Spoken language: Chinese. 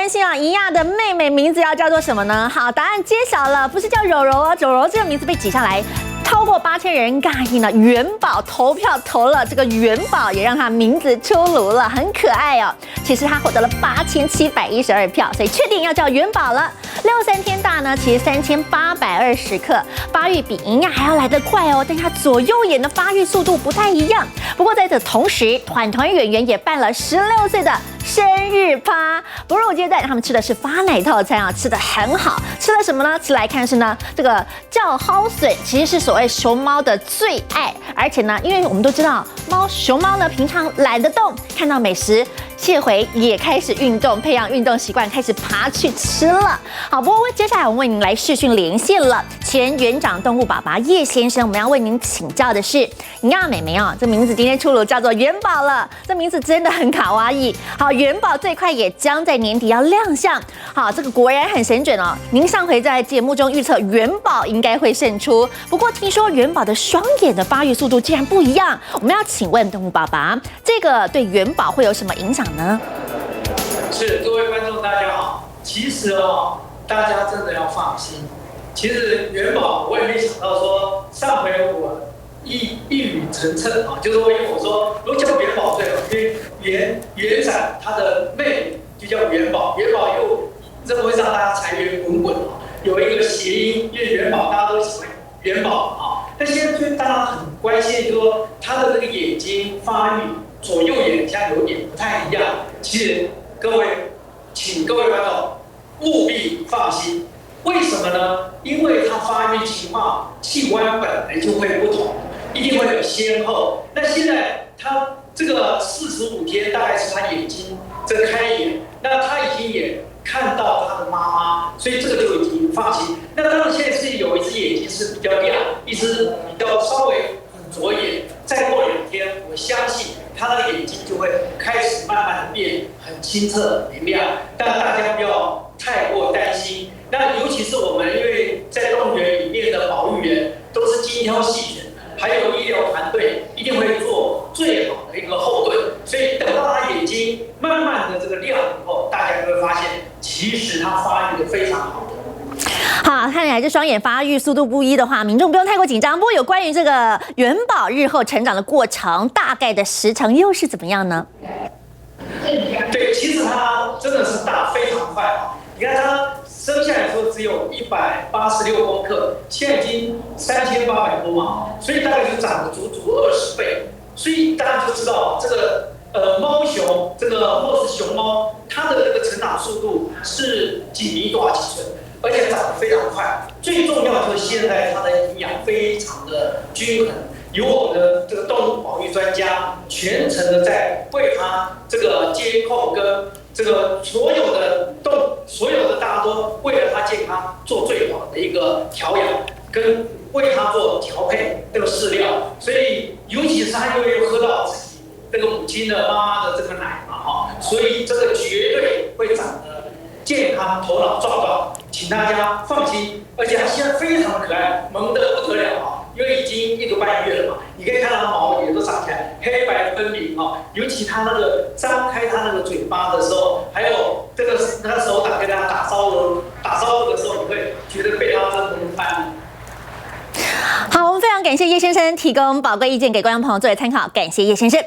关心啊，怡亚的妹妹名字要叫做什么呢？好，答案揭晓了，不是叫柔柔啊，柔柔这个名字被挤下来。超过8000人尬意呢，元宝投票投了这个元宝，也让他名字出炉了，很可爱哦。其实他获得了8712票，所以确定要叫元宝了。63天大呢，其实3820克，发育比银亚还要来得快哦，但他左右眼的发育速度不太一样。不过在此同时，团圆圆也办了16岁的生日趴，不入接待，他们吃的是发奶套餐啊，吃得很好。吃了什么呢？吃来看是呢，这个叫蒿笋，其实是所谓熊猫的最爱，而且呢，因为我们都知道熊猫呢平常懒得动，看到美食谢回也开始运动，培养运动习惯，开始爬去吃了。好，不过接下来我们为您来视讯连线了前园长动物爸爸叶先生，我们要为您请教的是你亚美眉啊，这名字今天出炉叫做元宝了，这名字真的很卡哇伊。好，元宝最快也将在年底要亮相。好，这个果然很神准哦。您上回在节目中预测元宝应该会胜出，不过听说元宝的双眼的发育速度竟然不一样，我们要请问动物爸爸，这个对元宝会有什么影响呢？是，各位观众大家好。其实大家真的要放心。其实元宝我也没想到说，上回我一语成谶啊，就是因为我说如果叫元宝最好，因为元展他的妹妹就叫元宝，元宝又这会让大家财源滚滚有一个谐音，因为元宝大家都喜欢元宝啊。但现在就大家很关心，就是说他的这个眼睛发育，左右眼像有点不太一样。其实各位，请各位观众务必放心。为什么呢？因为它发育情况器官本来就会不同，一定会有先后。那现在它这个45天，大概是他眼睛这个开眼，那他已经也看到他的妈妈，所以这个就已经放心。那当然现在是有一只眼睛是比较亮，一只比较稍微左眼。再过2天，我相信他的眼睛就会开始慢慢的变很清澈明亮。但大家不要太过担心。那尤其是我们，因为在动物园里面的保育员都是精挑细选，还有医疗团队一定会做最好的一个后盾。所以等到他眼睛慢慢的这个亮以后，大家就会发现，其实他发育的非常好。好，看来这双眼发育速度不一的话，民众不用太过紧张。不过有关于这个元宝日后成长的过程，大概的时程又是怎么样呢？对，其实它真的是大非常快啊！你看它生下来的时候只有186公克，现在已经3800多嘛，所以大概就长了足足20倍。所以大家就知道这个猫熊这个或是熊猫，它的这个成长速度是几米多少几寸，而且长得非常快。最重要就是现在它的营养非常的均衡。由我们的这个动物保育专家全程的在为它这个监控跟这个所有的大家都为了它健康做最好的一个调养，跟为它做调配这个饲料，所以尤其是它又喝到自己这个母亲的妈妈的这个奶嘛所以这个绝对会长得健康、头脑壮壮，请大家放心。而且它现在非常可爱，萌得不得了因为已经1个半月了嘛，你可以看到它毛也都长起来，黑白分明尤其它那个张开它那个嘴巴的时候，还有这个那手掌跟它打招呼的时候，你会觉得被它真的翻。好，我们非常感谢叶先生提供宝贵意见给观众朋友作为参考，感谢叶先生。